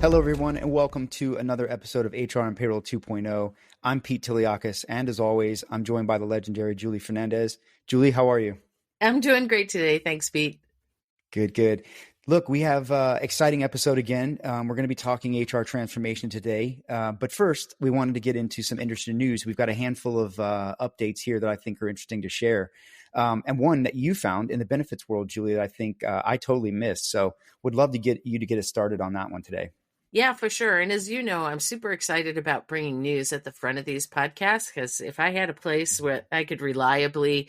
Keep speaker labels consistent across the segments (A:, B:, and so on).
A: Hello, everyone, and welcome to another episode of HR and Payroll 2.0. I'm Pete Tiliakis, and as always, I'm joined by the legendary Julie Fernandez. Julie, how are you?
B: I'm doing great today. Thanks, Pete.
A: Good, good. Look, we have an exciting episode again. We're going to be talking HR transformation today. But first, we wanted to get into some interesting news. We've got a handful of updates here that I think are interesting to share. And one that you found in the benefits world, Julie, that I think I totally missed. So would love to get you to get us started on that one today.
B: Yeah, for sure. And as you know, I'm super excited about bringing news at the front of these podcasts because if I had a place where I could reliably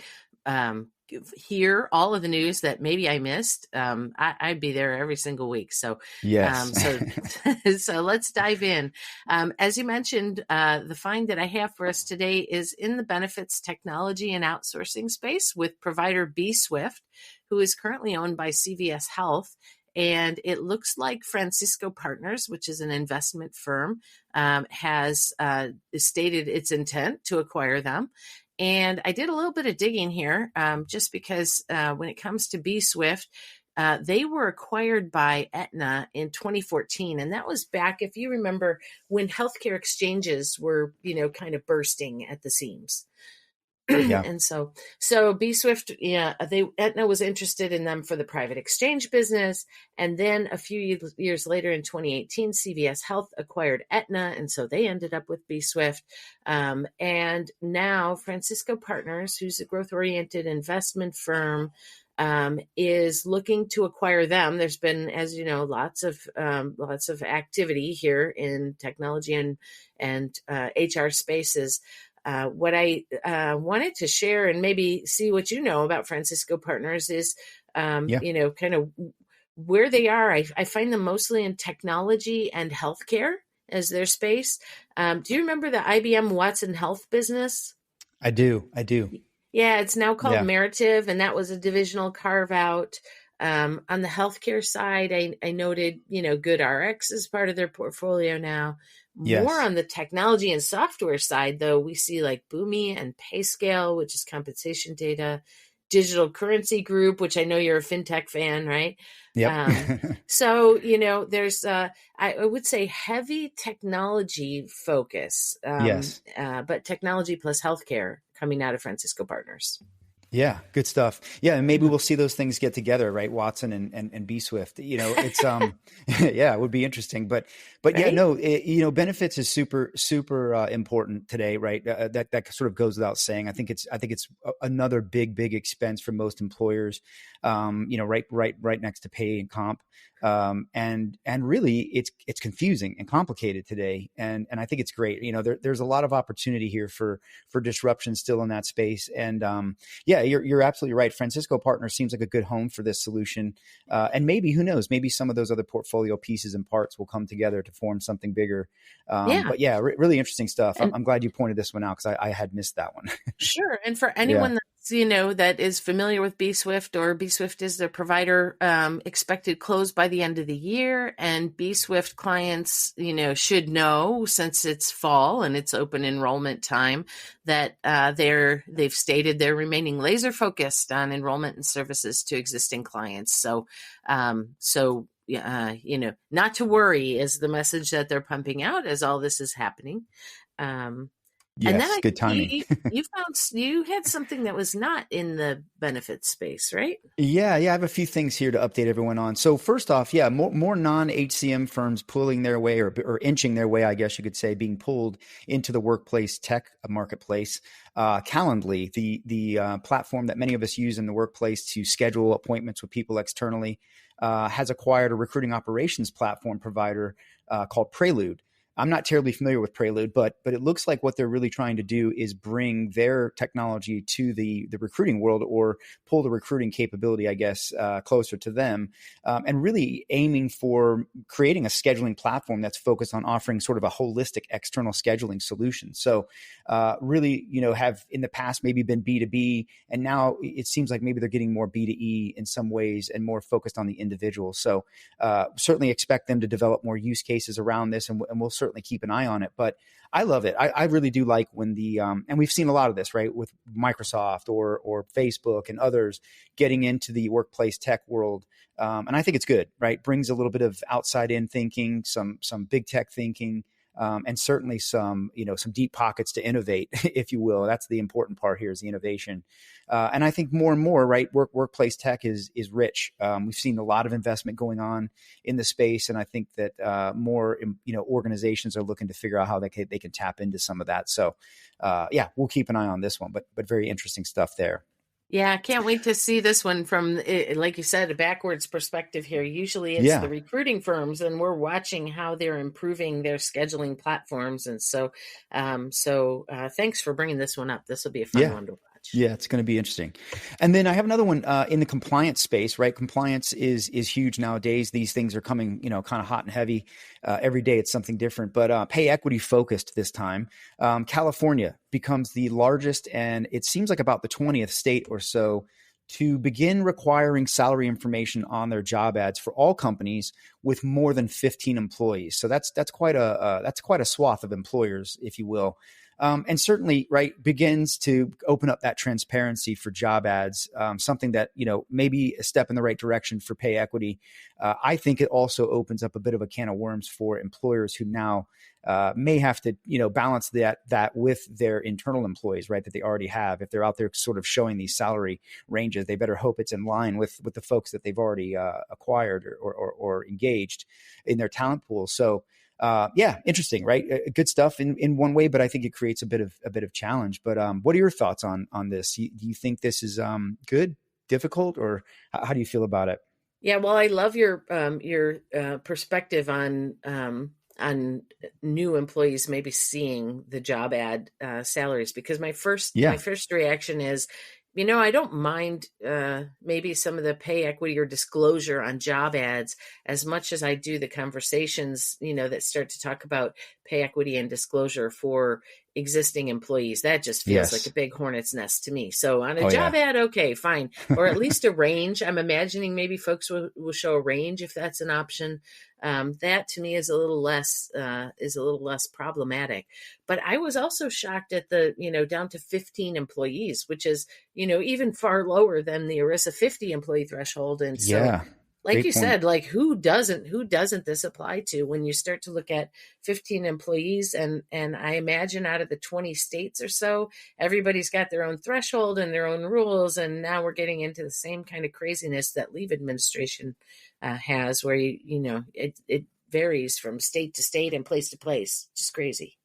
B: hear all of the news that maybe I missed, I'd be there every single week. So,
A: Yes.
B: so let's dive in. As you mentioned, the find that I have for us today is in the benefits technology and outsourcing space with provider B-Swift, who is currently owned by CVS Health. And it looks like Francisco Partners, which is an investment firm, has stated its intent to acquire them. And I did a little bit of digging here just because when it comes to B-Swift, they were acquired by Aetna in 2014. And that was back, if you remember, when healthcare exchanges were, kind of bursting at the seams.
A: Yeah.
B: And so B-Swift, Aetna was interested in them for the private exchange business. And then a few years later in 2018, CVS Health acquired Aetna. And so they ended up with B-Swift. And now Francisco Partners, who's a growth-oriented investment firm, is looking to acquire them. There's been, as you know, lots of activity here in technology and HR spaces. What I wanted to share and maybe see what you know about Francisco Partners is, kind of where they are. I find them mostly in technology and healthcare as their space. Do you remember the IBM Watson Health business?
A: I do.
B: Yeah, it's now called Meritive, and that was a divisional carve out. On the healthcare side, I noted, GoodRx is part of their portfolio now.
A: Yes.
B: More on the technology and software side, though, we see like Boomi and PayScale, which is compensation data, Digital Currency Group, which I know you're a fintech fan, right?
A: Yep.
B: So, there's, I would say, heavy technology focus,
A: Yes.
B: but technology plus healthcare coming out of Francisco Partners.
A: Yeah, good stuff. Yeah, and maybe we'll see those things get together, right? Watson and B-Swift. It's yeah, it would be interesting. But right? Yeah, no, benefits is super important today, right? That sort of goes without saying. I think it's another big expense for most employers. Right next to pay and comp. And really it's confusing and complicated today. And I think it's great. There's a lot of opportunity here for disruption still in that space. And you're absolutely right. Francisco Partners seems like a good home for this solution. And maybe, who knows, maybe some of those other portfolio pieces and parts will come together to form something bigger. But yeah, really interesting stuff. I'm glad you pointed this one out because I had missed that one.
B: Sure. And for anyone that's, that is familiar with B-Swift, or B-Swift is the provider, expected close by the end of the year. And B-Swift clients, should know, since it's fall and it's open enrollment time, that they've stated they're remaining laser focused on enrollment and services to existing clients. So not to worry is the message that they're pumping out as all this is happening.
A: Yes,
B: and then
A: good timing.
B: you had something that was not in the benefits space, right?
A: Yeah. I have a few things here to update everyone on. So first off, more non-HCM firms pulling their way or inching their way, I guess you could say, being pulled into the workplace tech marketplace. Calendly, the platform that many of us use in the workplace to schedule appointments with people externally, has acquired a recruiting operations platform provider called Prelude. I'm not terribly familiar with Prelude, but it looks like what they're really trying to do is bring their technology to the recruiting world, or pull the recruiting capability, I guess, closer to them, and really aiming for creating a scheduling platform that's focused on offering sort of a holistic external scheduling solution. So really, have in the past maybe been B2B, and now it seems like maybe they're getting more B2E in some ways and more focused on the individual. So certainly expect them to develop more use cases around this, and we'll certainly certainly keep an eye on it. But I love it. I really do like when and we've seen a lot of this, right, with Microsoft or Facebook and others getting into the workplace tech world. And I think it's good, right? Brings a little bit of outside in thinking, some big tech thinking, and certainly some deep pockets to innovate, if you will. That's the important part here, is the innovation. And I think more and more, right, workplace tech is rich. We've seen a lot of investment going on in the space, and I think that more organizations are looking to figure out how they can tap into some of that. So yeah, we'll keep an eye on this one, but very interesting stuff there.
B: Yeah, I can't wait to see this one from, like you said, a backwards perspective here. Usually it's the recruiting firms, and we're watching how they're improving their scheduling platforms. And so thanks for bringing this one up. This will be a fun one to watch.
A: Yeah, it's going to be interesting. And then I have another one in the compliance space, right? Compliance is huge nowadays. These things are coming, kind of hot and heavy. Every day it's something different, but pay equity focused this time. California becomes the largest, and it seems like about the 20th state or so to begin requiring salary information on their job ads for all companies with more than 15 employees. So that's quite a swath of employers, if you will. And certainly, right, begins to open up that transparency for job ads, something that, maybe a step in the right direction for pay equity. I think it also opens up a bit of a can of worms for employers who now may have to, balance that with their internal employees, right, that they already have. If they're out there sort of showing these salary ranges, they better hope it's in line with the folks that they've already acquired or engaged in their talent pool. So, interesting, right? Good stuff in one way, but I think it creates a bit of challenge. But what are your thoughts on this? Do you think this is good, difficult, or how do you feel about it?
B: Yeah, well, I love your perspective on new employees maybe seeing the job ad salaries, because my first reaction is, I don't mind maybe some of the pay equity or disclosure on job ads as much as I do the conversations, that start to talk about pay equity and disclosure for existing employees. That just feels like a big hornet's nest to me. So on a job ad, okay, fine. Or at least a range. I'm imagining maybe folks will show a range if that's an option. That to me is a little less problematic. But I was also shocked at the, down to 15 employees, which is, even far lower than the ERISA 50 employee threshold. And so, like you said, like who doesn't this apply to when you start to look at 15 employees? And I imagine out of the 20 states or so, everybody's got their own threshold and their own rules. And now we're getting into the same kind of craziness that leave administration has, where it varies from state to state and place to place. Just crazy.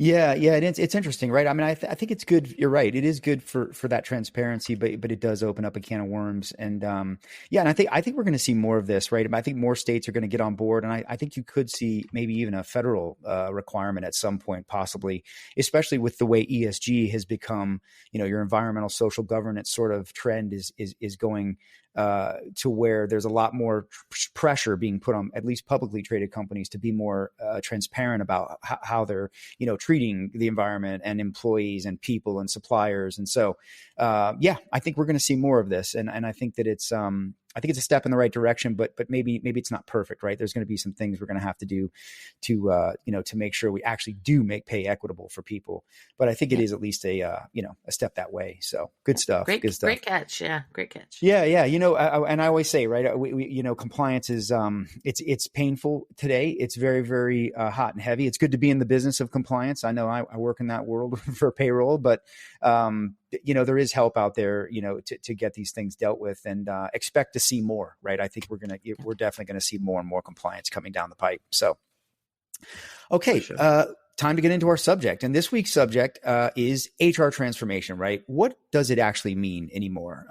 A: Yeah, it's interesting, right? I mean, I think it's good. You're right. It is good for that transparency, but it does open up a can of worms. And and I think we're going to see more of this, right? I think more states are going to get on board, and I think you could see maybe even a federal requirement at some point, possibly, especially with the way ESG has become. Your environmental social governance sort of trend is going to where there's a lot more pressure being put on at least publicly traded companies to be more transparent about how they're treating the environment and employees and people and suppliers. And so I think we're going to see more of this, and I think that it's a step in the right direction, but maybe it's not perfect, right? There's going to be some things we're going to have to do to make sure we actually do make pay equitable for people. But I think it is at least a step that way. So good stuff. Good stuff.
B: Great catch. Yeah. Great catch.
A: Yeah. And I always say, right, we compliance is, it's painful today. It's very, very hot and heavy. It's good to be in the business of compliance. I know I work in that world for payroll, but there is help out there, to get these things dealt with, and expect to see more, right? I think we're definitely going to see more and more compliance coming down the pipe. So, okay. Sure. Time to get into our subject. And this week's subject is HR transformation, right? What does it actually mean anymore?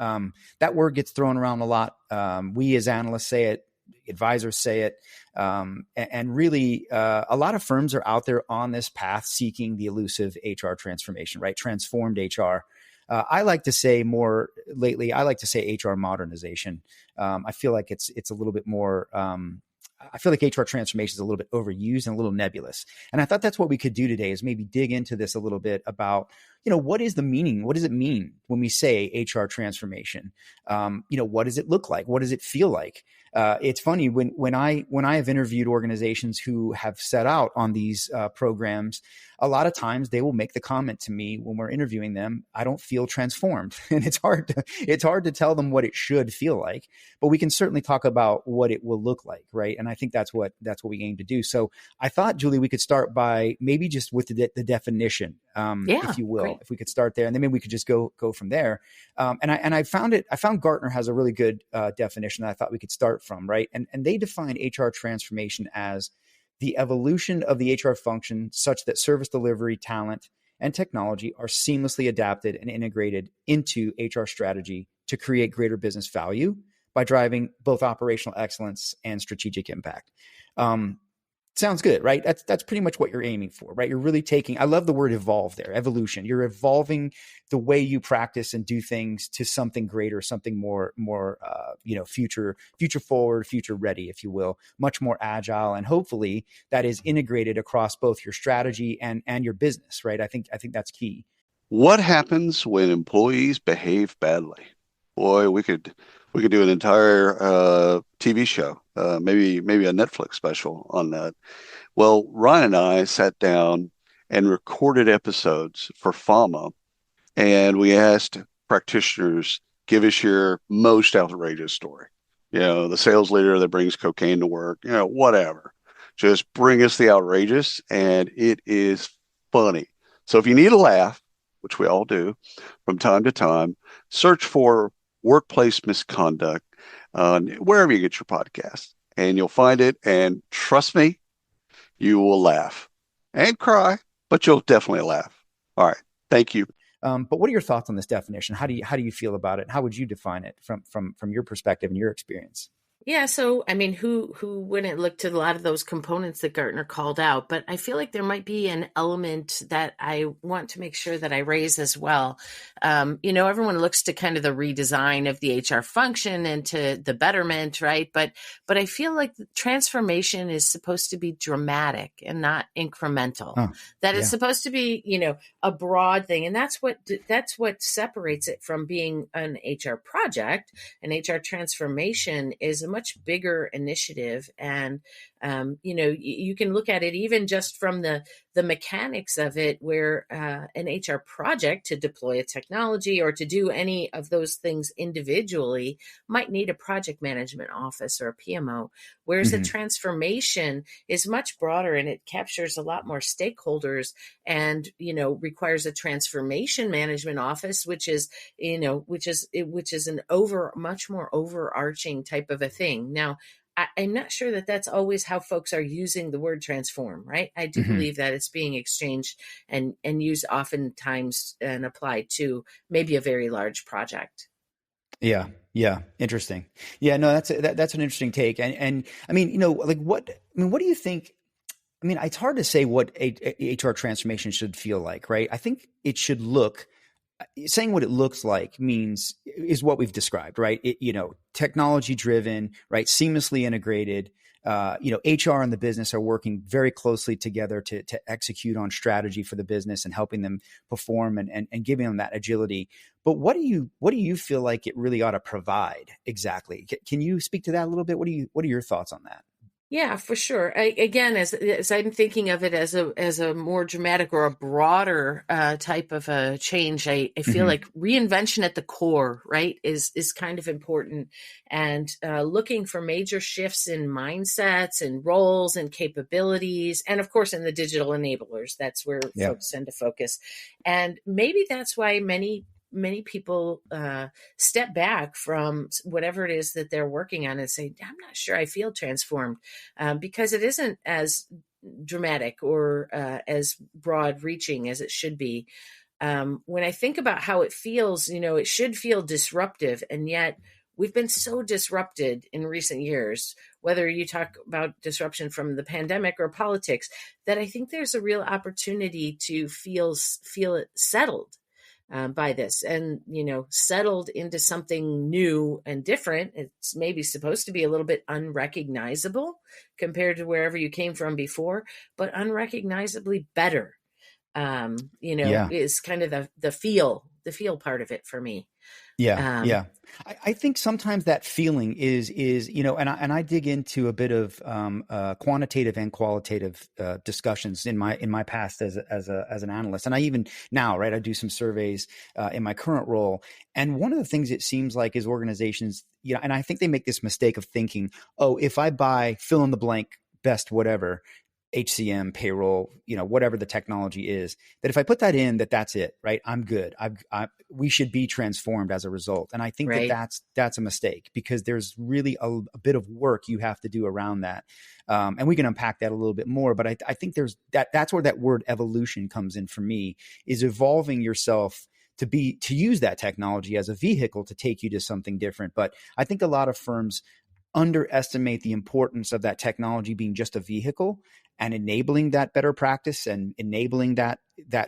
A: That word gets thrown around a lot. We as analysts say it, advisors say it. And really, a lot of firms are out there on this path seeking the elusive HR transformation, right? Transformed HR. I like to say more lately, HR modernization. I feel like it's a little bit more, I feel like HR transformation is a little bit overused and a little nebulous. And I thought that's what we could do today, is maybe dig into this a little bit about, what is the meaning? What does it mean when we say HR transformation? What does it look like? What does it feel like? It's funny when I have interviewed organizations who have set out on these programs. A lot of times they will make the comment to me when we're interviewing them, I don't feel transformed. And it's hard to tell them what it should feel like, but we can certainly talk about what it will look like. Right. And I think that's what we aim to do. So I thought, Julie, we could start by maybe just with the definition,
B: Yeah,
A: if you will,
B: great.
A: if we could start there, and then maybe we could just go from there. I found Gartner has a really good definition that I thought we could start from. Right. And they define HR transformation as the evolution of the HR function such that service delivery, talent, and technology are seamlessly adapted and integrated into HR strategy to create greater business value by driving both operational excellence and strategic impact. Sounds good, right? That's pretty much what you're aiming for, right? You're really I love the word evolve there, evolution. You're evolving the way you practice and do things to something greater, something more, future forward, future ready, if you will, much more agile. And hopefully that is integrated across both your strategy and your business, right? I think that's key.
C: What happens when employees behave badly? Boy, we could do an entire TV show, maybe a Netflix special on that. Well, Ryan and I sat down and recorded episodes for FAMA, and we asked practitioners, give us your most outrageous story. The sales leader that brings cocaine to work, whatever. Just bring us the outrageous, and it is funny. So if you need a laugh, which we all do from time to time, search for workplace misconduct wherever you get your podcast, and you'll find it. And trust me, you will laugh and cry, but you'll definitely laugh. All right. Thank you.
A: But what are your thoughts on this definition? How do you feel about it? How would you define it from your perspective and your experience?
B: Yeah, so I mean, who wouldn't look to a lot of those components that Gartner called out? But I feel like there might be an element that I want to make sure that I raise as well. Everyone looks to kind of the redesign of the HR function and to the betterment, right? But I feel like transformation is supposed to be dramatic and not incremental. That it's supposed to be, a broad thing, and that's what separates it from being an HR project. An HR transformation is a much bigger initiative, and you can look at it even just from the mechanics of it, where an HR project to deploy a technology or to do any of those things individually might need a project management office or a PMO, whereas the transformation is much broader and it captures a lot more stakeholders and requires a transformation management office, which is an much more overarching type of a thing. Now, I'm not sure that that's always how folks are using the word transform, right? I do believe that it's being exchanged and used oftentimes and applied to maybe a very large project.
A: Yeah. Interesting. Yeah, no, that's an interesting take. And I mean, what do you think? I mean, it's hard to say what HR transformation should feel like, right? I think it should saying what it looks like is what we've described, right? Technology driven, right? Seamlessly integrated. HR and the business are working very closely together to execute on strategy for the business and helping them perform and giving them that agility. But what do you feel like it really ought to provide exactly? Can you speak to that a little bit? What are your thoughts on that?
B: Yeah, for sure. Again, as I'm thinking of it as a more dramatic or a broader type of a change, I feel like reinvention at the core, right, is kind of important, and looking for major shifts in mindsets and roles and capabilities, and of course in the digital enablers. That's where folks tend to focus, and maybe that's why many people step back from whatever it is that they're working on and say, I'm not sure I feel transformed, because it isn't as dramatic or as broad reaching as it should be. When I think about how it feels, it should feel disruptive. And yet we've been so disrupted in recent years, whether you talk about disruption from the pandemic or politics, that I think there's a real opportunity to feel it settled by this, and settled into something new and different. It's maybe supposed to be a little bit unrecognizable compared to wherever you came from before, but unrecognizably better. Is kind of the feel part of it for me.
A: Yeah,
B: Um,
A: yeah. I think sometimes that feeling is and I dig into a bit of quantitative and qualitative discussions in my past as an analyst, and I even now, right, I do some surveys in my current role, and one of the things it seems like is organizations, and I think they make this mistake of thinking, oh, if I buy fill in the blank best whatever, HCM, payroll, whatever the technology is, that if I put that in, that's it, right? I'm good. We should be transformed as a result. And I think that
B: right.
A: that's a mistake, because there's really a bit of work you have to do around that. And we can unpack that a little bit more, but I think that's where that word evolution comes in for me, is evolving yourself to use that technology as a vehicle to take you to something different. But I think a lot of firms underestimate the importance of that technology being just a vehicle and enabling that better practice and enabling that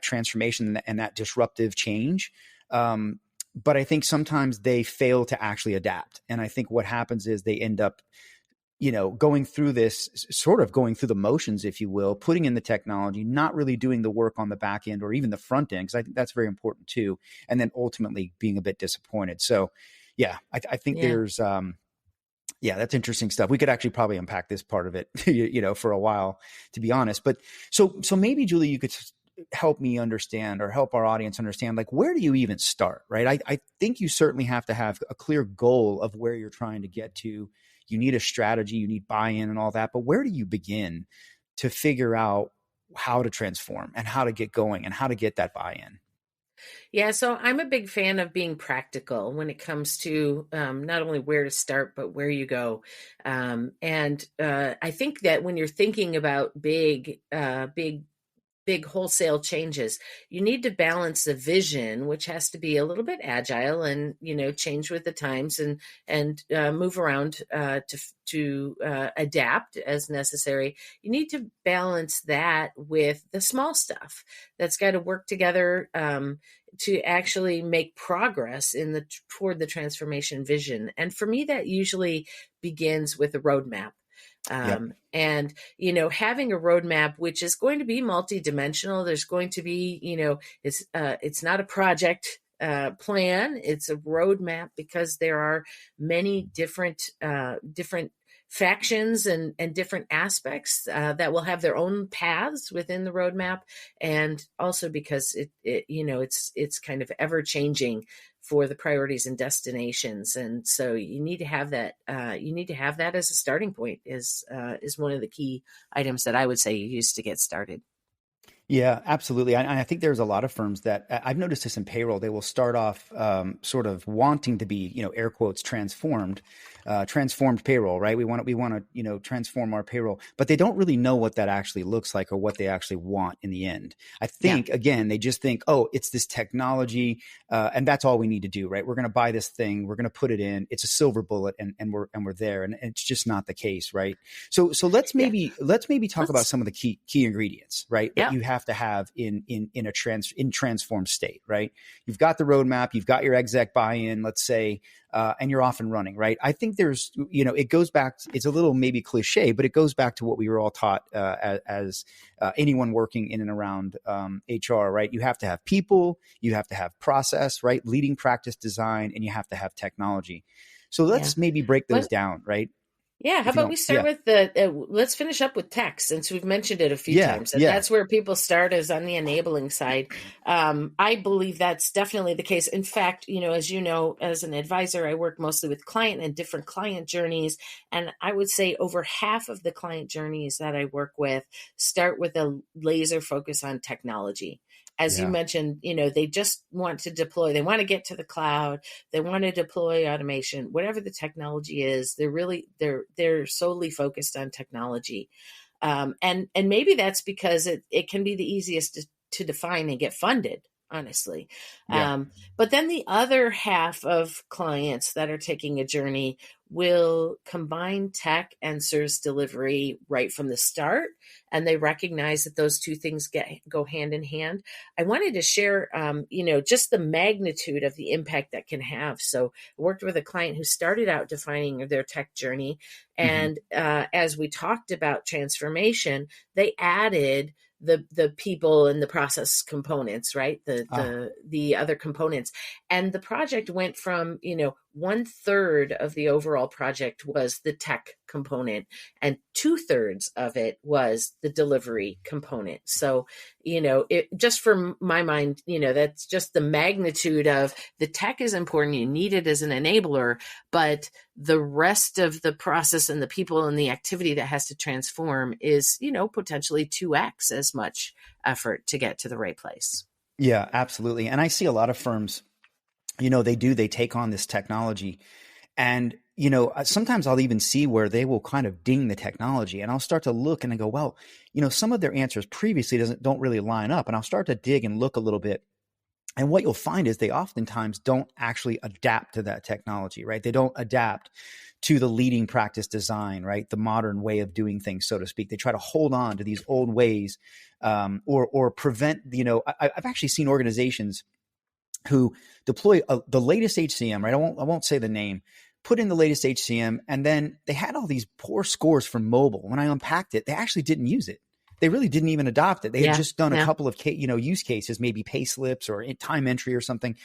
A: transformation and that disruptive change. But I think sometimes they fail to actually adapt. And I think what happens is they end up, going through this, sort of going through the motions, if you will, putting in the technology, not really doing the work on the back end or even the front end, because I think that's very important too. And then ultimately being a bit disappointed. So yeah, I think
B: Yeah.
A: there's, yeah, that's interesting stuff. We could actually probably unpack this part of it, for a while, to be honest. But so maybe, Julie, you could help me understand, or help our audience understand, like, where do you even start, right? I think you certainly have to have a clear goal of where you're trying to get to. You need a strategy, you need buy-in and all that. But where do you begin to figure out how to transform and how to get going and how to get that buy-in?
B: Yeah, so I'm a big fan of being practical when it comes to not only where to start, but where you go. And I think that when you're thinking about big wholesale changes, you need to balance the vision, which has to be a little bit agile and change with the times and move around to adapt as necessary. You need to balance that with the small stuff that's got to work together to actually make progress toward the transformation vision. And for me, that usually begins with a roadmap.
A: Yep.
B: And, having a roadmap, which is going to be multidimensional, there's going to be, it's not a project plan, it's a roadmap, because there are many different factions and different aspects that will have their own paths within the roadmap, and also because it's kind of ever changing for the priorities and destinations, and so you need to have that. You need to have that as a starting point. Is one of the key items that I would say you use to get started.
A: Yeah, absolutely. I think there's a lot of firms that I've noticed this in payroll. They will start off sort of wanting to be, air quotes, transformed payroll, right? We want to, transform our payroll, but they don't really know what that actually looks like or what they actually want in the end. I
B: Yeah.
A: think, again, they just think, oh, it's this technology, and that's all we need to do, right? We're going to buy this thing, we're going to put it in. It's a silver bullet, and we're there, and it's just not the case, right? So let's
B: Yeah.
A: maybe talk about some of the key ingredients, right? That
B: Yeah.
A: you have to have in transformed state, right? You've got the roadmap, you've got your exec buy-in, let's say, and you're off and running, right? I think there's, it goes back, it's a little maybe cliche, but it goes back to what we were all taught as anyone working in and around HR, right? You have to have people, you have to have process, right? Leading practice design, and you have to have technology. So
B: Yeah.
A: let's maybe break those
B: What
A: down, right?
B: Yeah, how
A: If you
B: about we
A: don't,
B: start
A: yeah,
B: with let's finish up with tech, since we've mentioned it a few
A: yeah,
B: times, and
A: yeah,
B: that's where people start, is on the enabling side. I believe that's definitely the case. In fact, as an advisor, I work mostly with client and different client journeys, and I would say over half of the client journeys that I work with start with a laser focus on technology. As you
A: yeah,
B: mentioned, they just want to deploy, they want to get to the cloud, they want to deploy automation, whatever the technology is. They're solely focused on technology, and maybe that's because it can be the easiest to define and get funded, honestly.
A: yeah,
B: But then the other half of clients that are taking a journey will combine tech and service delivery right from the start, and they recognize that those two things go hand in hand. I wanted to share, just the magnitude of the impact that can have. So I worked with a client who started out defining their tech journey,
A: hmm,
B: and as we talked about transformation, they added the people and the process components, right?
A: Ah,
B: The other components. And the project went from, 1/3 of the overall project was the tech component, and 2/3 of it was the delivery component. So, it just for my mind, that's just the magnitude of the tech is important. You need it as an enabler, but the rest of the process and the people and the activity that has to transform is, potentially 2x as much effort to get to the right place.
A: yeah, absolutely. And I see a lot of firms, they take on this technology. And, sometimes I'll even see where they will kind of ding the technology, and I'll start to look and I go, well, some of their answers previously don't really line up. And I'll start to dig and look a little bit. And what you'll find is they oftentimes don't actually adapt to that technology, right? They don't adapt to the leading practice design, right? The modern way of doing things, so to speak. They try to hold on to these old ways, or prevent, I've actually seen organizations who deploy the latest HCM, right? I won't say the name, put in the latest HCM, and then they had all these poor scores from mobile. When I unpacked it, they actually didn't use it. They really didn't even adopt it. They had just done a couple of, use cases, maybe pay slips or time entry or something,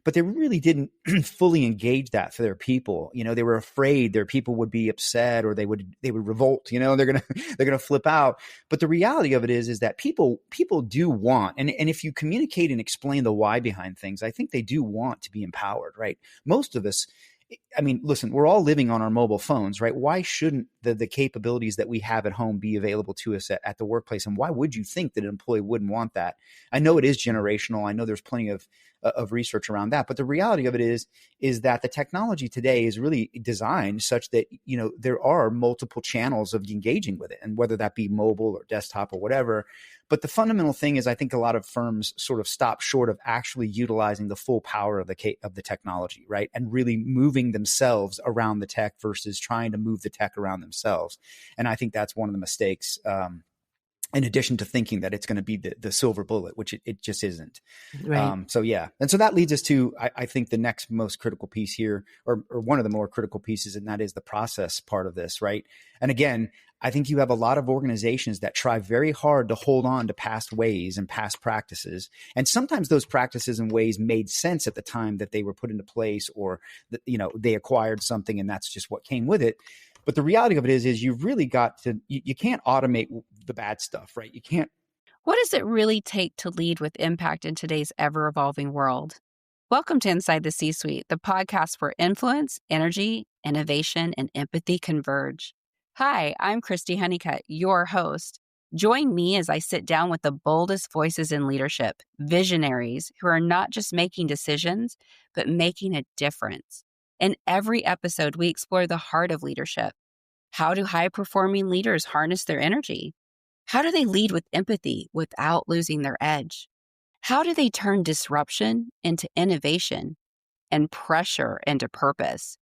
A: but they really didn't fully engage that for their people. They were afraid their people would be upset, or they would revolt. They're gonna flip out. But the reality of it is that people do want, and if you communicate and explain the why behind things, I think they do want to be empowered, right? Most of us. I mean, listen, we're all living on our mobile phones, right? Why shouldn't the capabilities that we have at home be available to us at the workplace? And why would you think that an employee wouldn't want that? I know it is generational. I know there's plenty of research around that. But the reality of it is that the technology today is really designed such that, there are multiple channels of engaging with it, and whether that be mobile or desktop or whatever. But the fundamental thing is, I think a lot of firms sort of stop short of actually utilizing the full power of the technology, right? And really moving themselves around the tech versus trying to move the tech around themselves. And I think that's one of the mistakes. In addition to thinking that it's going to be the silver bullet, which it just isn't.
B: Right.
A: So yeah. And so that leads us to, I think, the next most critical piece here, or one of the more critical pieces, and that is the process part of this, right? And again, I think you have a lot of organizations that try very hard to hold on to past ways and past practices. And sometimes those practices and ways made sense at the time that they were put into place, or that, they acquired something and that's just what came with it. But the reality of it is you've really got to, you can't automate the bad stuff, right? You can't.
D: What does it really take to lead with impact in today's ever-evolving world? Welcome to Inside the C-Suite, the podcast where influence, energy, innovation, and empathy converge. Hi, I'm Christy Honeycutt, your host. Join me as I sit down with the boldest voices in leadership, visionaries who are not just making decisions, but making a difference. In every episode, we explore the heart of leadership. How do high-performing leaders harness their energy? How do they lead with empathy without losing their edge? How do they turn disruption into innovation and pressure into purpose?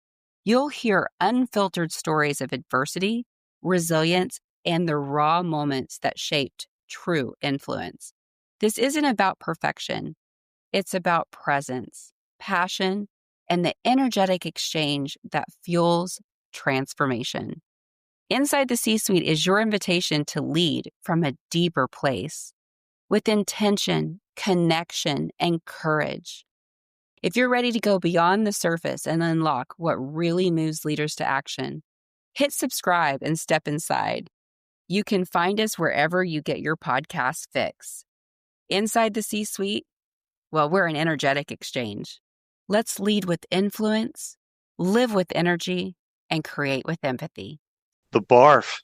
D: You'll hear unfiltered stories of adversity, resilience, and the raw moments that shaped true influence. This isn't about perfection. It's about presence, passion, and the energetic exchange that fuels transformation. Inside the C-Suite is your invitation to lead from a deeper place, with intention, connection, and courage. If you're ready to go beyond the surface and unlock what really moves leaders to action, hit subscribe and step inside. You can find us wherever you get your podcast fix. Inside the C-Suite, well, we're an energetic exchange. Let's lead with influence, live with energy, and create with empathy.
C: The BARF.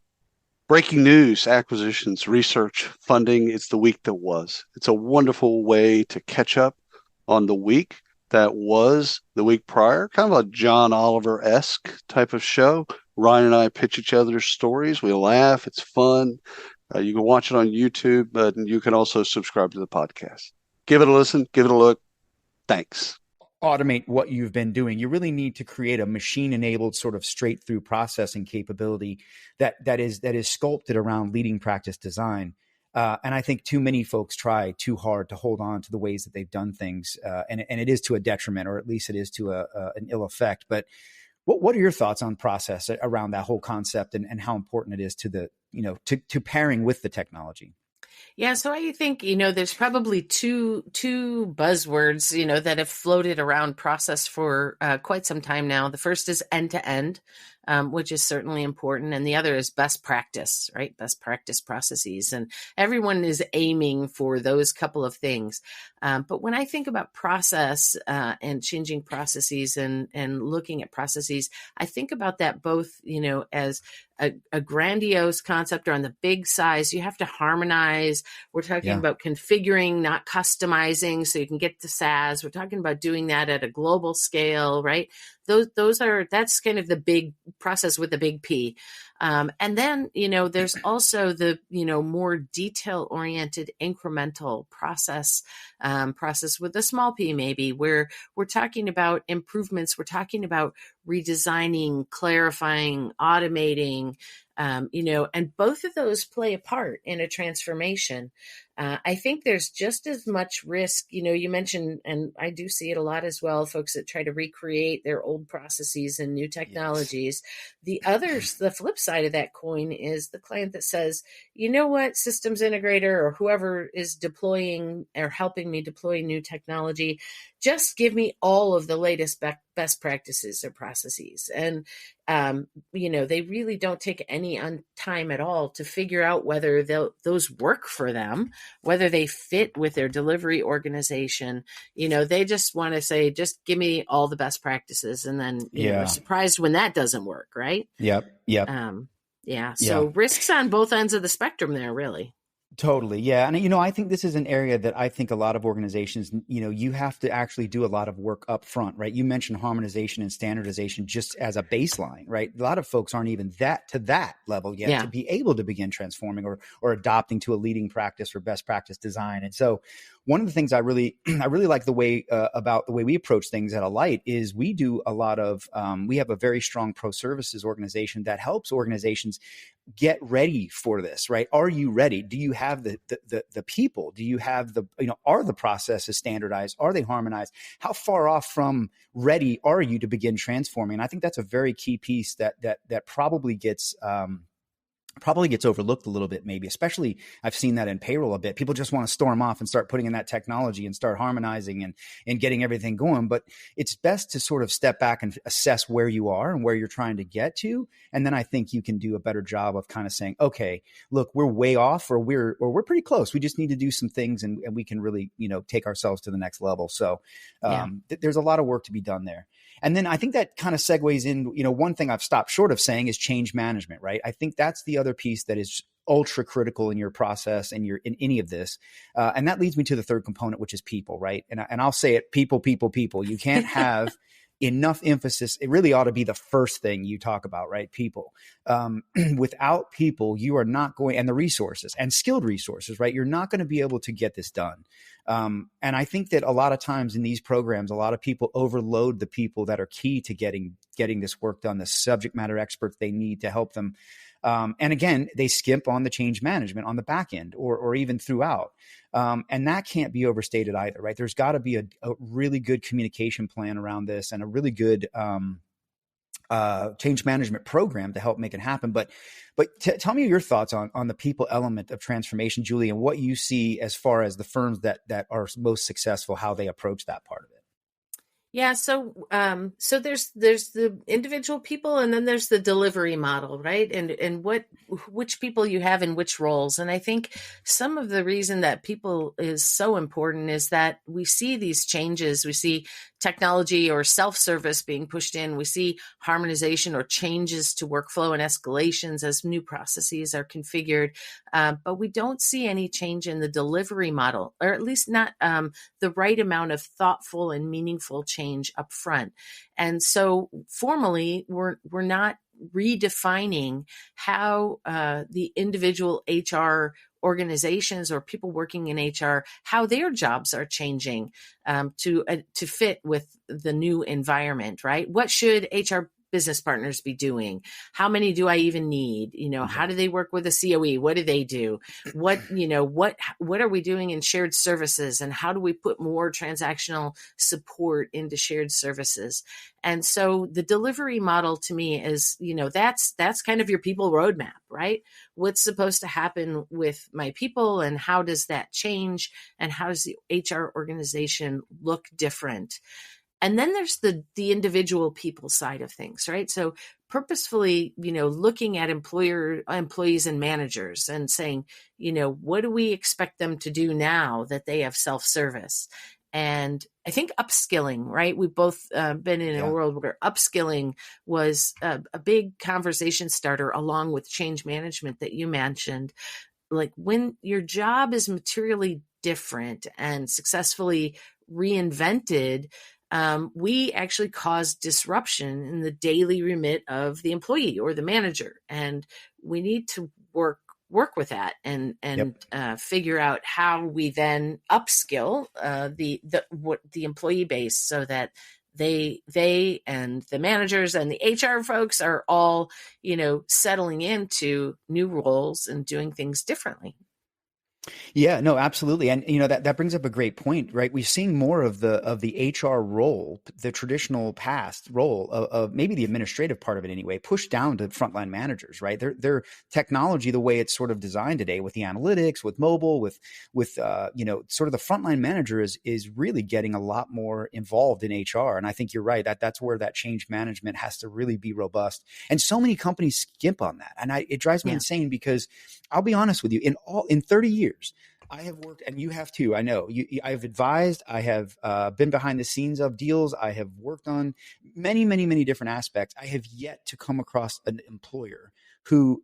C: Breaking news, acquisitions, research, funding. It's the week that was. It's a wonderful way to catch up on the week that was the week prior. Kind of a John Oliver-esque type of show. Ryan and I pitch each other's stories. We laugh. It's fun. You can watch it on YouTube, but you can also subscribe to the podcast. Give it a listen. Give it a look. Thanks.
A: Automate what you've been doing. You really need to create a machine-enabled sort of straight-through processing capability that is sculpted around leading practice design. And I think too many folks try too hard to hold on to the ways that they've done things, and it is to a detriment, or at least it is to an ill effect. But what are your thoughts on process around that whole concept, and how important it is to the to pairing with the technology?
B: Yeah, so I think, there's probably two buzzwords, that have floated around process for quite some time now. The first is end to end, which is certainly important, and the other is best practice, right? Best practice processes, and everyone is aiming for those couple of things. But when I think about process and changing processes and looking at processes, I think about that both, as a grandiose concept, or on the big size. You have to harmonize. We're talking about configuring, not customizing, so you can get to SaaS. We're talking about doing that at a global scale, right? That's kind of the big process with the big P. And then, there's also the, more detail oriented incremental process with a small P, maybe, where we're talking about improvements. We're talking about redesigning, clarifying, automating, and both of those play a part in a transformation. I think there's just as much risk, you mentioned, and I do see it a lot as well, folks that try to recreate their old processes and new technologies. Yes. The flip side of that coin is the client that says, you know what, systems integrator or whoever is deploying or helping me deploy new technology, just give me all of the latest best practices or processes. And, they really don't take any time at all to figure out whether those work for them, whether they fit with their delivery organization. They just want to say, just give me all the best practices. And then, we're surprised when that doesn't work, right?
A: Yep.
B: So risks on both ends of the spectrum there, really.
A: Totally. Yeah. And, I think this is an area that I think a lot of organizations, you have to actually do a lot of work up front, right? You mentioned harmonization and standardization just as a baseline, right? A lot of folks aren't even to that level yet to be able to begin transforming or adopting to a leading practice or best practice design. And so one of the things I really like the way about the way we approach things at Alight is we do a lot of, we have a very strong pro services organization that helps organizations get ready for this, right? Are you ready? Do you have the people? Do you have are the processes standardized? Are they harmonized? How far off from ready are you to begin transforming? And I think that's a very key piece that probably gets overlooked a little bit, maybe, especially I've seen that in payroll a bit. People just want to storm off and start putting in that technology and start harmonizing and getting everything going. But it's best to sort of step back and assess where you are and where you're trying to get to. And then I think you can do a better job of kind of saying, okay, look, we're way off or we're pretty close. We just need to do some things and we can really, take ourselves to the next level. So there's a lot of work to be done there. And then I think that kind of segues in, one thing I've stopped short of saying is change management, right? I think that's the other piece that is ultra critical in your process and in any of this. And that leads me to the third component, which is people, right? And I'll say it, people. You can't have enough emphasis. It really ought to be the first thing you talk about, right? People. Without people, you are not going, and the resources and skilled resources, right? You're not going to be able to get this done. And I think that a lot of times in these programs, a lot of people overload the people that are key to getting this work done, the subject matter experts they need to help them. And again, they skimp on the change management on the back end or even throughout. And that can't be overstated either, right? There's got to be a really good communication plan around this and a really good change management program to help make it happen. But tell me your thoughts on the people element of transformation, Julie, and what you see as far as the firms that are most successful, how they approach that part of it.
B: Yeah. So there's the individual people and then there's the delivery model, right? And which people you have in which roles. And I think some of the reason that people is so important is that we see these changes. We see technology or self-service being pushed in. We see harmonization or changes to workflow and escalations as new processes are configured. But we don't see any change in the delivery model, or at least not the right amount of thoughtful and meaningful change up front. And so formally, we're not redefining how the individual HR organizations or people working in HR, how their jobs are changing to fit with the new environment, right? What should HR business partners be doing? How many do I even need? How do they work with a COE? What do they do? What are we doing in shared services, and how do we put more transactional support into shared services? And so the delivery model to me is, that's kind of your people roadmap, right? What's supposed to happen with my people, and how does that change? And how does the HR organization look different? And then there's the individual people side of things, right? So purposefully, looking at employees and managers and saying, what do we expect them to do now that they have self-service? And I think upskilling, right? We've both been in a world where upskilling was a big conversation starter, along with change management that you mentioned. Like, when your job is materially different and successfully reinvented, we actually cause disruption in the daily remit of the employee or the manager. And we need to work with that and figure out how we then upskill the employee base, so that they and the managers and the HR folks are all, settling into new roles and doing things differently.
A: Yeah, no, absolutely. And that brings up a great point, right? We're seeing more of the HR role, the traditional past role of maybe the administrative part of it anyway, pushed down to frontline managers, right? Their technology, the way it's sort of designed today with the analytics, with mobile, with sort of the frontline manager is really getting a lot more involved in HR. And I think you're right, that's where that change management has to really be robust. And so many companies skimp on that. And it drives me insane, because I'll be honest with you, in 30 years, I have worked, and you have too. I know I've advised. I have been behind the scenes of deals. I have worked on many, many, many different aspects. I have yet to come across an employer who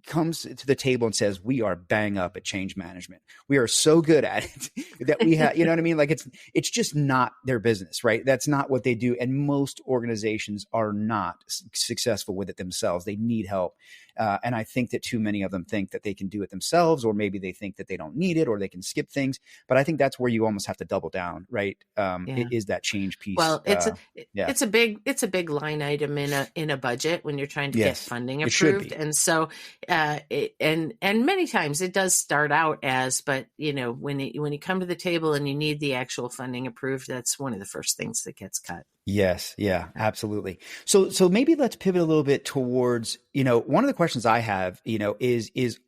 A: comes to the table and says, we are bang up at change management. We are so good at it that we have, you know what I mean? Like, it's just not their business, right? That's not what they do. And most organizations are not successful with it themselves. They need help. And I think that too many of them think that they can do it themselves, or maybe they think that they don't need it, or they can skip things. But I think that's where you almost have to double down, right? It is that change piece.
B: Well, it's a big line item in a budget when you're trying to get funding approved. And so, and many times it does start out as, but when you come to the table and you need the actual funding approved, that's one of the first things that gets cut.
A: Yes. Yeah, absolutely. So maybe let's pivot a little bit towards, one of the questions I have, is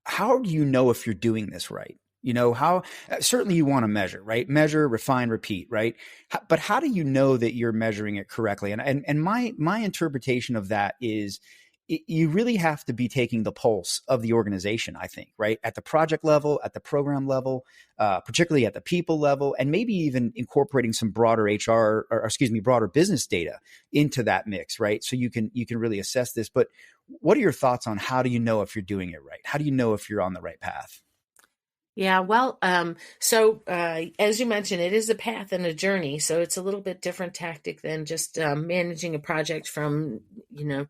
A: how do you know if you're doing this right? How certainly you want to measure, right? Measure, refine, repeat, right? But how do you know that you're measuring it correctly? And my interpretation of that is, you really have to be taking the pulse of the organization, I think, right? At the project level, at the program level, particularly at the people level, and maybe even incorporating some broader broader business data into that mix, right? So you can really assess this. But what are your thoughts on how do you know if you're doing it right? How do you know if you're on the right path?
B: Yeah, well, so as you mentioned, it is a path and a journey. So it's a little bit different tactic than just managing a project from,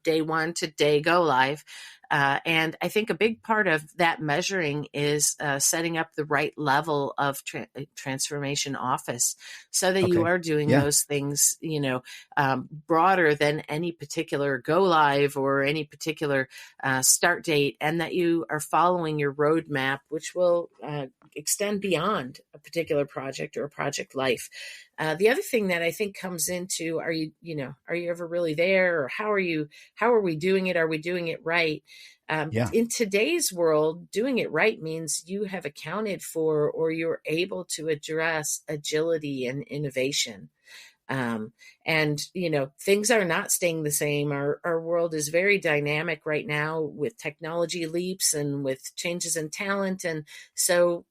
B: day one to day go live. And I think a big part of that measuring is setting up the right level of transformation office, so that you are doing those things, broader than any particular go live or any particular start date, and that you are following your roadmap, which will extend beyond a particular project or a project life. The other thing that I think comes into, are you ever really there, or how are we doing it? Are we doing it right? In today's world, doing it right means you have accounted for, or you're able to address agility and innovation. And things are not staying the same. Our world is very dynamic right now, with technology leaps and with changes in talent. And so,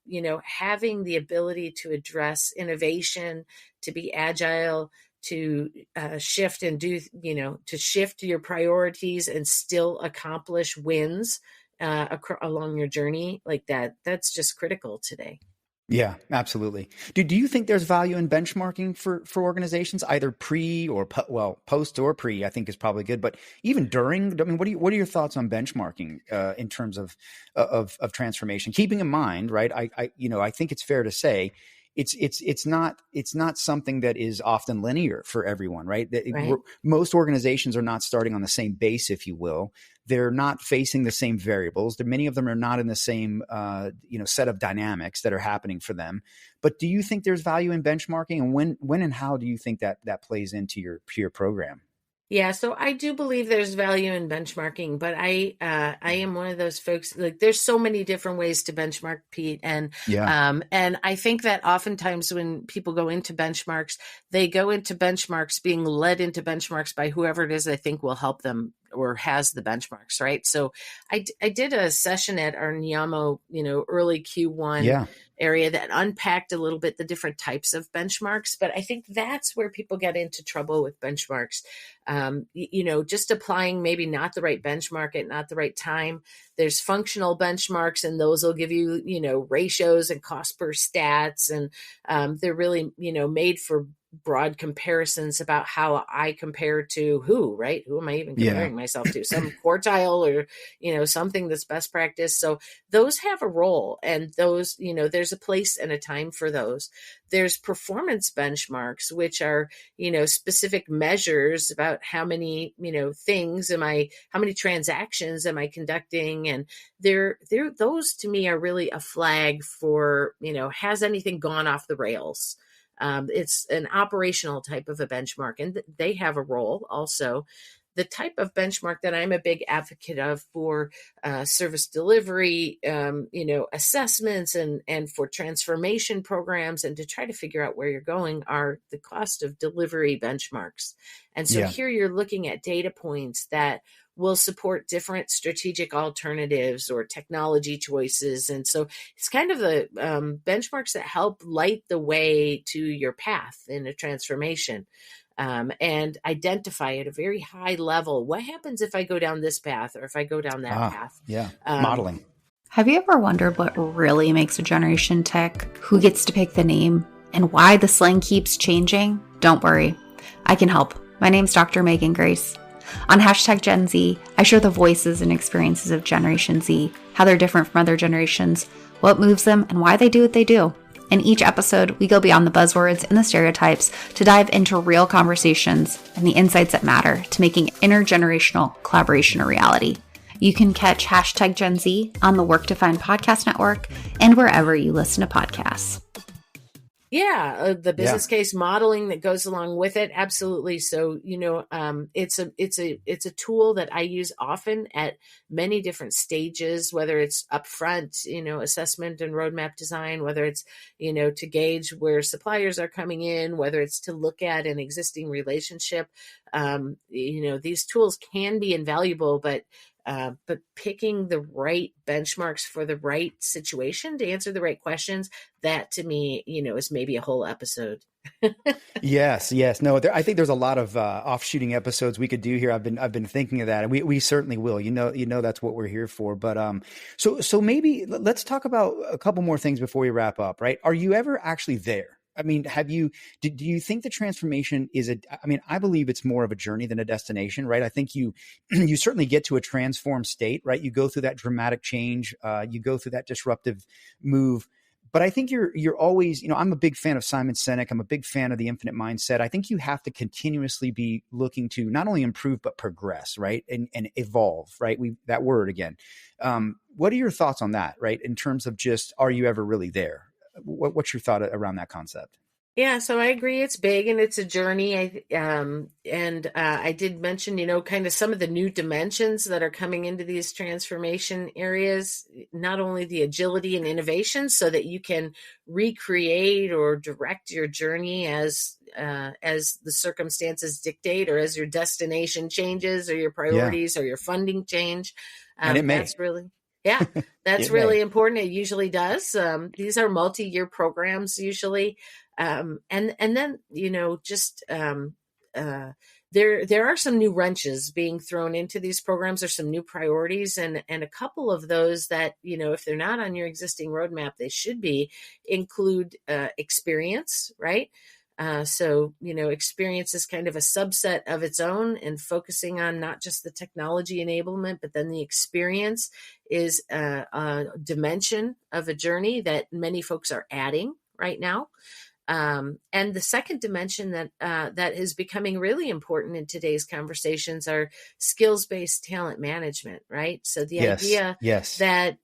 B: having the ability to address innovation, to be agile, to shift and to shift your priorities and still accomplish wins along your journey, like that's just critical today.
A: Yeah, absolutely. Do you think there's value in benchmarking for organizations, either pre or post or pre? I think is probably good, but even during. I mean, what are your thoughts on benchmarking in terms of transformation? Keeping in mind, right? I think it's fair to say, it's not something that is often linear for everyone, right?
B: Right.
A: Most organizations are not starting on the same base, if you will. They're not facing the same variables. Many of them are not in the same set of dynamics that are happening for them. But do you think there's value in benchmarking, and when and how do you think that plays into your peer program?
B: Yeah, so I do believe there's value in benchmarking, but I am one of those folks, like there's so many different ways to benchmark, Pete, and I think that oftentimes when people go into benchmarks, they go into benchmarks being led into benchmarks by whoever it is they think will help them or has the benchmarks, right? So I did a session at our Niamo, early Q1 area that unpacked a little bit the different types of benchmarks, but I think that's where people get into trouble with benchmarks. Just applying maybe not the right benchmark at not the right time. There's functional benchmarks, and those will give you, ratios and cost per stats. And they're really, made for broad comparisons about how I compare to who, right? Who am I even comparing myself to? Some quartile or, something that's best practice. So those have a role, and those, there's a place and a time for those. There's performance benchmarks, which are, specific measures about how many, how many transactions am I conducting? And those to me are really a flag for, has anything gone off the rails? It's an operational type of a benchmark, and they have a role also. The type of benchmark that I'm a big advocate of for service delivery, assessments and for transformation programs, and to try to figure out where you're going, are the cost of delivery benchmarks. And so here you're looking at data points that will support different strategic alternatives or technology choices. And so it's kind of the benchmarks that help light the way to your path in a transformation. And identify at a very high level, what happens if I go down this path or if I go down that path?
A: Modeling.
E: Have you ever wondered what really makes a generation tick? Who gets to pick the name? And why the slang keeps changing? Don't worry, I can help. My name's Dr. Megan Grace. On #Gen Z, I share the voices and experiences of Generation Z, how they're different from other generations, what moves them, and why they do what they do. In each episode, we go beyond the buzzwords and the stereotypes to dive into real conversations and the insights that matter to making intergenerational collaboration a reality. You can catch #Gen Z on the Work to Find podcast network and wherever you listen to podcasts.
B: The business case modeling that goes along with it. Absolutely. So, it's a tool that I use often at many different stages, whether it's upfront, assessment and roadmap design, whether it's, to gauge where suppliers are coming in, whether it's to look at an existing relationship. These tools can be invaluable, but picking the right benchmarks for the right situation to answer the right questions, that to me, is maybe a whole episode.
A: Yes. No, I think there's a lot of offshooting episodes we could do here. I've been thinking of that, and we certainly will. That's what we're here for. But so maybe let's talk about a couple more things before we wrap up. Right? Are you ever actually there? I mean, do you think the transformation I believe it's more of a journey than a destination, right? I think you certainly get to a transformed state, right? You go through that dramatic change, you go through that disruptive move. But I think you're always, I'm a big fan of Simon Sinek. I'm a big fan of the infinite mindset. I think you have to continuously be looking to not only improve, but progress, right? And evolve, right? That word again. What are your thoughts on that, right? In terms of just, are you ever really there? What's your thought around that concept?
B: Yeah, so I agree. It's big and it's a journey. I did mention, kind of some of the new dimensions that are coming into these transformation areas, not only the agility and innovation so that you can recreate or direct your journey as the circumstances dictate, or as your destination changes, or your priorities or your funding change.
A: And it may.
B: That's really... Yeah, that's really important. It usually does. These are multi-year programs usually. And then, there are some new wrenches being thrown into these programs. There's some new priorities, and a couple of those that, if they're not on your existing roadmap, they should include experience, right? So, experience is kind of a subset of its own, and focusing on not just the technology enablement, but then the experience is a dimension of a journey that many folks are adding, right now. And the second dimension that is becoming really important in today's conversations are skills-based talent management, right? So the idea that,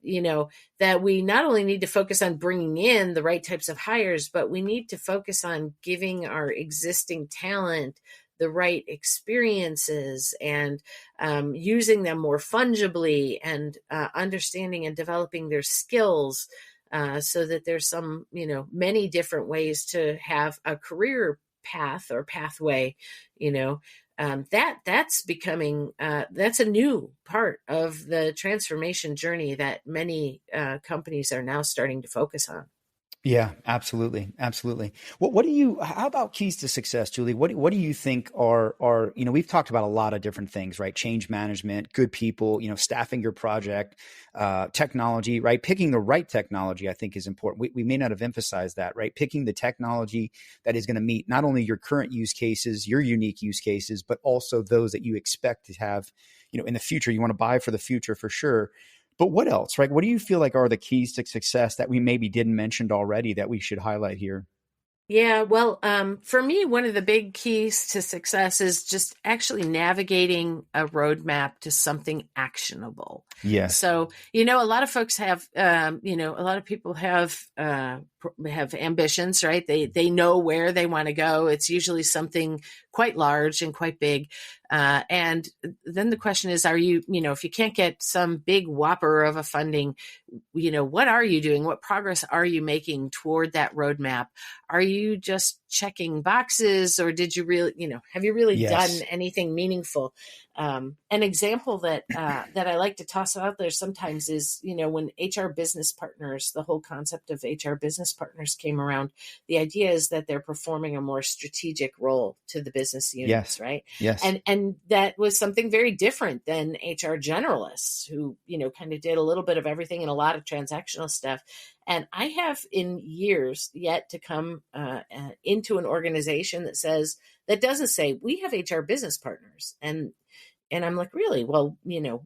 B: that we not only need to focus on bringing in the right types of hires, but we need to focus on giving our existing talent the right experiences and using them more fungibly and understanding and developing their skills. So that there's some, many different ways to have a career path or pathway, that's becoming, that's a new part of the transformation journey that many companies are now starting to focus on.
A: Yeah, absolutely. Absolutely. How about keys to success, Julie? What do you think are, we've talked about a lot of different things, right? Change management, good people, staffing your project, technology, right? Picking the right technology, I think is important. We may not have emphasized that, right? Picking the technology that is going to meet not only your current use cases, your unique use cases, but also those that you expect to have, in the future. You want to buy for the future for sure. But what else, right? What do you feel like are the keys to success that we maybe didn't mention already that we should highlight here?
B: Yeah, well, for me, one of the big keys to success is just actually navigating a roadmap to something actionable.
A: Yes.
B: So, a lot of folks have, a lot of people have ambitions, right? They know where they want to go. It's usually something quite large and quite big. And then the question is, are you, if you can't get some big whopper of a funding, what are you doing? What progress are you making toward that roadmap? Are you just checking boxes, or did you really, have you really done anything meaningful? An example that I like to toss out there sometimes is, when HR business partners, the whole concept of HR business partners came around, the idea is that they're performing a more strategic role to the business units, right?
A: Yes.
B: And that was something very different than HR generalists who, kind of did a little bit of everything and a lot of transactional stuff. And I have in years yet to come into an organization that doesn't say we have HR business partners. And I'm like, really? Well,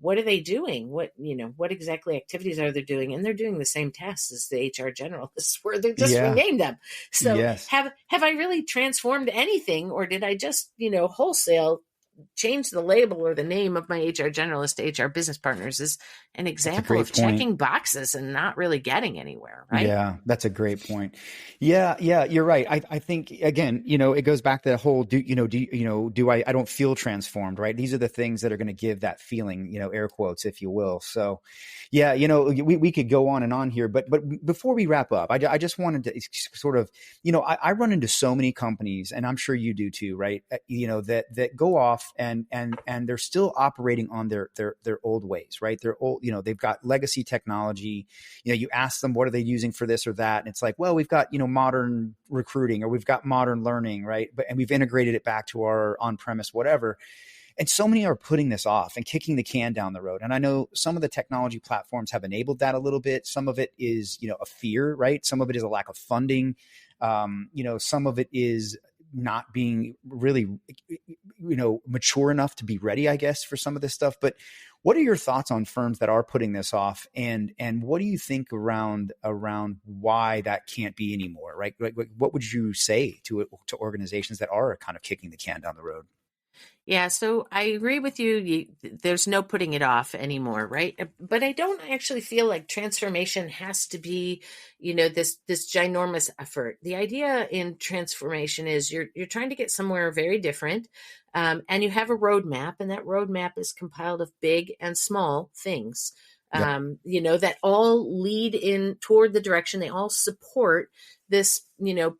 B: what are they doing? What exactly activities are they doing? And they're doing the same tasks as the HR generalists, where they just renamed them. So have I really transformed anything, or did I just, wholesale change the label or the name of my HR generalist to HR business partners? Is an example of checking boxes and not really getting anywhere, right?
A: Yeah, that's a great point. Yeah, you're right. I think again, it goes back to the whole I don't feel transformed, right? These are the things that are going to give that feeling, air quotes, if you will. So yeah, we could go on and on here, but before we wrap up, I just wanted to sort of, I run into so many companies, and I'm sure you do too, right? That go off and they're still operating on their old ways, right? They're old, they've got legacy technology. You ask them, what are they using for this or that? And it's like, well, we've got, modern recruiting, or we've got modern learning, right? And we've integrated it back to our on-premise, whatever. And so many are putting this off and kicking the can down the road. And I know some of the technology platforms have enabled that a little bit. Some of it is, a fear, right? Some of it is a lack of funding. Some of it is not being really, mature enough to be ready, I guess, for some of this stuff. But what are your thoughts on firms that are putting this off, and what do you think around why that can't be anymore, right? What would you say to organizations that are kind of kicking the can down the road?
B: Yeah, so I agree with you. There's no putting it off anymore, right? But I don't actually feel like transformation has to be, this ginormous effort. The idea in transformation is you're trying to get somewhere very different, and you have a roadmap, and that roadmap is compiled of big and small things, that all lead in toward the direction. They all support this,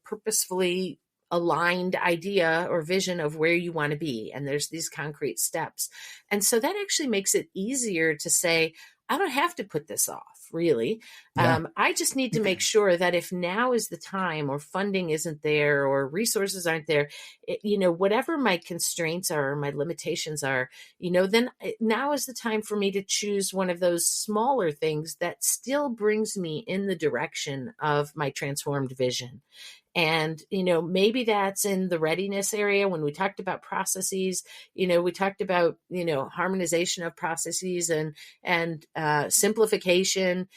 B: purposefully aligned idea or vision of where you want to be. And there's these concrete steps. And so that actually makes it easier to say, I don't have to put this off, really. Yeah. I just need to make sure that if now is the time, or funding isn't there, or resources aren't there, whatever my constraints are, or my limitations are, then now is the time for me to choose one of those smaller things that still brings me in the direction of my transformed vision. And, maybe that's in the readiness area. When we talked about processes, we talked about, harmonization of processes and simplification.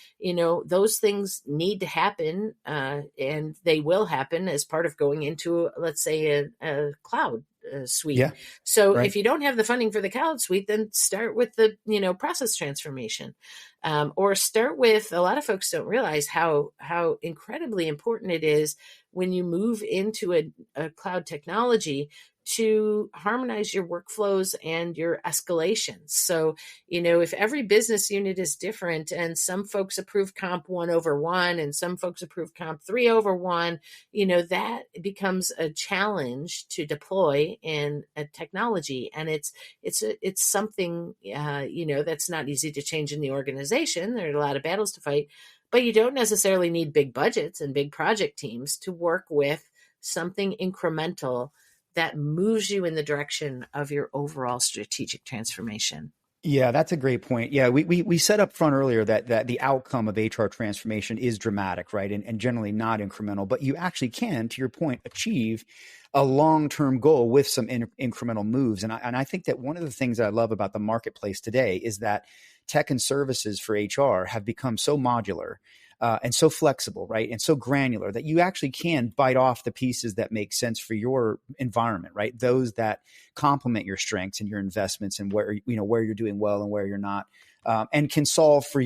B: Those things need to happen, and they will happen as part of going into, let's say, a cloud suite.
A: Yeah.
B: So
A: Right.
B: if you don't have the funding for the cloud suite, then start with the, process transformation, or start with, a lot of folks don't realize how incredibly important it is when you move into a cloud technology to harmonize your workflows and your escalations. So, if every business unit is different and some folks approve comp 1/1 and some folks approve comp 3/1, that becomes a challenge to deploy in a technology. And it's something, that's not easy to change in the organization. There are a lot of battles to fight, but you don't necessarily need big budgets and big project teams to work with something incremental that moves you in the direction of your overall strategic transformation.
A: Yeah, that's a great point. Yeah, we said up front earlier that the outcome of HR transformation is dramatic, right? And generally not incremental, but you actually can, to your point, achieve a long-term goal with some incremental moves. And I think that one of the things that I love about the marketplace today is that tech and services for HR have become so modular and so flexible, right? And so granular that you actually can bite off the pieces that make sense for your environment, right? Those that complement your strengths and your investments and where you're doing well and where you're not, and can solve for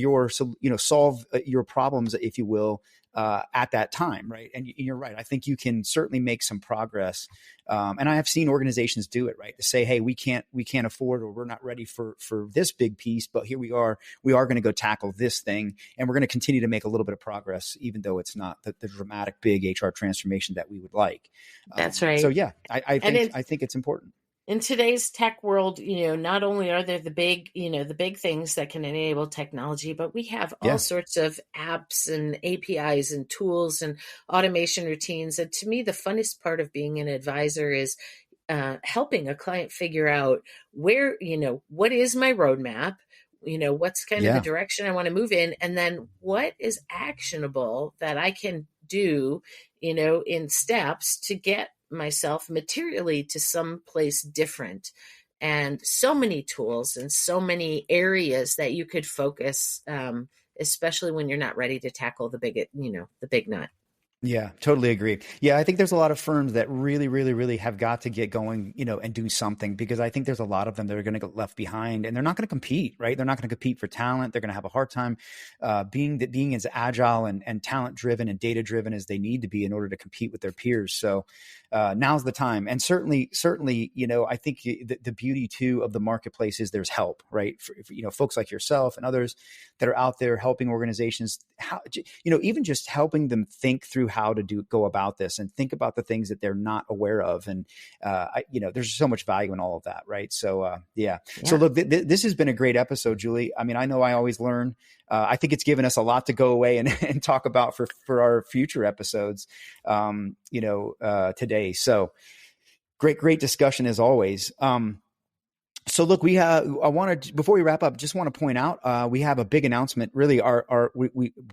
A: solve your problems, if you will, at that time, right? And you're right. I think you can certainly make some progress. And I have seen organizations do it, right? To say, hey, we can't afford, or we're not ready for this big piece, but here we are going to go tackle this thing, and we're going to continue to make a little bit of progress, even though it's not the dramatic big HR transformation that we would like.
B: That's right.
A: So yeah, I think it's important.
B: In today's tech world, not only are there the big things that can enable technology, but we have all sorts of apps and APIs and tools and automation routines. And to me, the funnest part of being an advisor is helping a client figure out where, what is my roadmap? What's kind of the direction I want to move in? And then what is actionable that I can do, in steps to get myself materially to some place different. And so many tools and so many areas that you could focus, especially when you're not ready to tackle the big nut.
A: Yeah, totally agree. Yeah, I think there's a lot of firms that really, really, really have got to get going, and do something, because I think there's a lot of them that are going to get left behind, and they're not going to compete, right? They're not going to compete for talent. They're going to have a hard time being as agile and talent driven and data driven as they need to be in order to compete with their peers. So now's the time. And certainly, I think the beauty too of the marketplace is there's help, right? For folks like yourself and others that are out there helping organizations, even just helping them think through how to go about this and think about the things that they're not aware of. And, there's so much value in all of that. Right. So, yeah. So look, this has been a great episode, Julie. I mean, I know I always learn. I think it's given us a lot to go away and talk about for our future episodes, today. So great discussion as always. So look, before we wrap up, just want to point out, we have a big announcement, really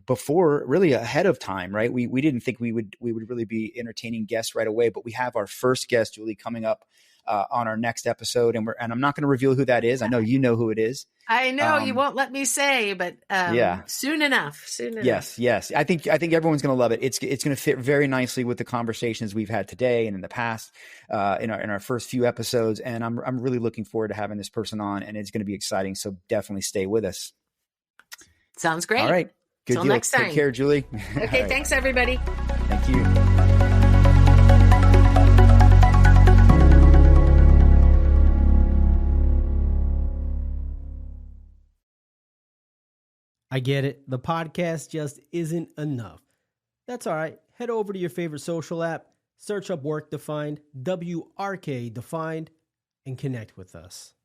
A: before really ahead of time, right? We didn't think we would really be entertaining guests right away, but we have our first guest, Julie, coming up on our next episode. And I'm not going to reveal who that is. I know you know who it is.
B: I know you won't let me say, but soon enough.
A: Yes. I think everyone's going to love it. It's going to fit very nicely with the conversations we've had today and in the past, in our first few episodes. And I'm really looking forward to having this person on, and it's going to be exciting. So definitely stay with us.
B: Sounds great.
A: All right. Good
B: Till
A: deal.
B: next time.
A: Take care, Julie.
B: Okay. Right. Thanks, everybody.
A: Thank you.
F: I get it. The podcast just isn't enough. That's all right. Head over to your favorite social app, search up Work Defined, WRK Defined, and connect with us.